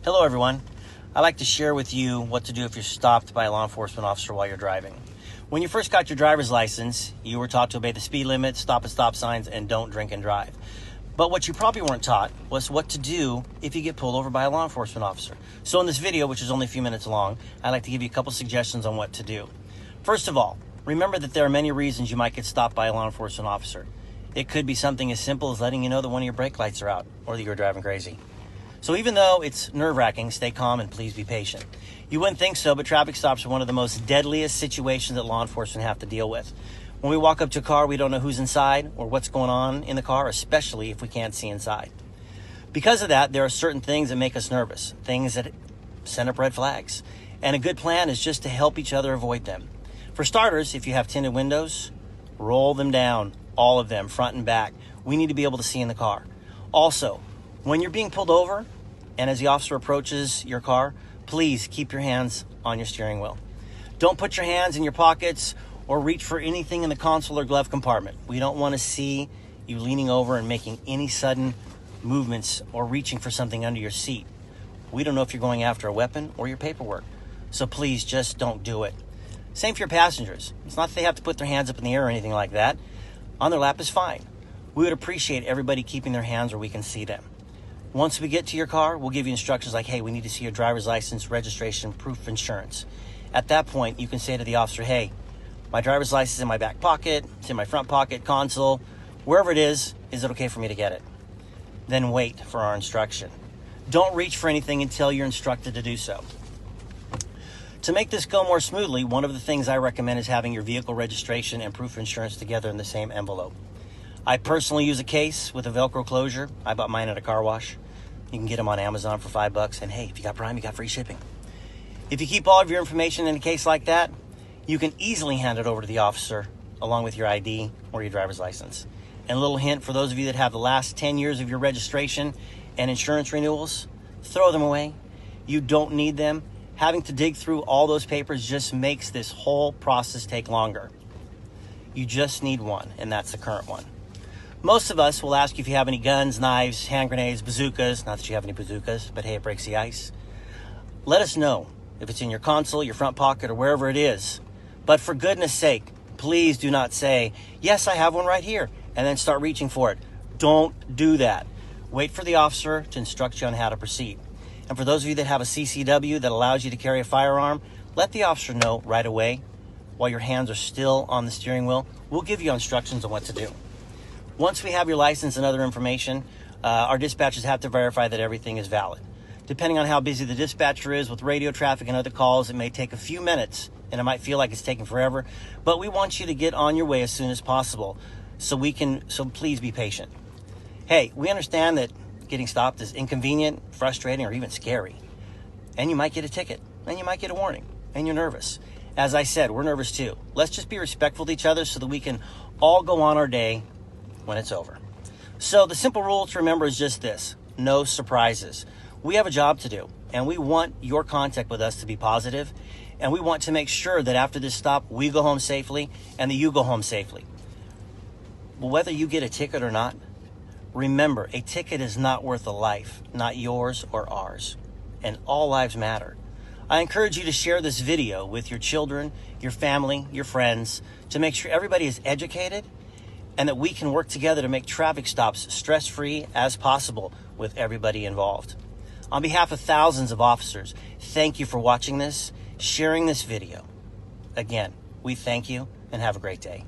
Hello everyone. I'd like to share with you what to do if you're stopped by a law enforcement officer while you're driving. When you first got your driver's license, you were taught to obey the speed limit, stop at stop signs, and don't drink and drive. But what you probably weren't taught was what to do if you get pulled over by a law enforcement officer. So in this video, which is only a few minutes long, I'd like to give you a couple suggestions on what to do. First of all, remember that there are many reasons you might get stopped by a law enforcement officer. It could be something as simple as letting you know that one of your brake lights are out or that you're driving crazy. So even though it's nerve-wracking, stay calm and please be patient. You wouldn't think so, but traffic stops are one of the most deadliest situations that law enforcement have to deal with. When we walk up to a car, we don't know who's inside or what's going on in the car, especially if we can't see inside. Because of that, there are certain things that make us nervous, things that send up red flags. And a good plan is just to help each other avoid them. For starters, if you have tinted windows, roll them down, all of them, front and back. We need to be able to see in the car. Also, when you're being pulled over and as the officer approaches your car, please keep your hands on your steering wheel. Don't put your hands in your pockets or reach for anything in the console or glove compartment. We don't want to see you leaning over and making any sudden movements or reaching for something under your seat. We don't know if you're going after a weapon or your paperwork. So please just don't do it. Same for your passengers. It's not that they have to put their hands up in the air or anything like that. On their lap is fine. We would appreciate everybody keeping their hands where we can see them. Once we get to your car, we'll give you instructions like, hey, we need to see your driver's license, registration, proof of insurance. At that point, you can say to the officer, hey, my driver's license is in my back pocket, it's in my front pocket, console, wherever it is it okay for me to get it? Then wait for our instruction. Don't reach for anything until you're instructed to do so. To make this go more smoothly, one of the things I recommend is having your vehicle registration and proof of insurance together in the same envelope. I personally use a case with a Velcro closure. I bought mine at a car wash. You can get them on Amazon for $5. And hey, if you got Prime, you got free shipping. If you keep all of your information in a case like that, you can easily hand it over to the officer along with your ID or your driver's license. And a little hint for those of you that have the last 10 years of your registration and insurance renewals, throw them away. You don't need them. Having to dig through all those papers just makes this whole process take longer. You just need one, and that's the current one. Most of us will ask you if you have any guns, knives, hand grenades, bazookas. Not that you have any bazookas, but hey, it breaks the ice. Let us know if it's in your console, your front pocket, or wherever it is. But for goodness sake, please do not say, yes, I have one right here, and then start reaching for it. Don't do that. Wait for the officer to instruct you on how to proceed. And for those of you that have a CCW that allows you to carry a firearm, let the officer know right away while your hands are still on the steering wheel. We'll give you instructions on what to do. Once we have your license and other information, our dispatchers have to verify that everything is valid. Depending on how busy the dispatcher is with radio traffic and other calls, it may take a few minutes and it might feel like it's taking forever, but we want you to get on your way as soon as possible so please be patient. Hey, we understand that getting stopped is inconvenient, frustrating, or even scary. And you might get a ticket, and you might get a warning, and you're nervous. As I said, we're nervous too. Let's just be respectful to each other so that we can all go on our day when it's over. So the simple rule to remember is just this: no surprises. We have a job to do, and we want your contact with us to be positive, and we want to make sure that after this stop, we go home safely and that you go home safely. Well, whether you get a ticket or not, remember, a ticket is not worth a life, not yours or ours, and all lives matter. I encourage you to share this video with your children, your family, your friends, to make sure everybody is educated and that we can work together to make traffic stops stress-free as possible with everybody involved. On behalf of thousands of officers, thank you for watching this, sharing this video. Again, we thank you and have a great day.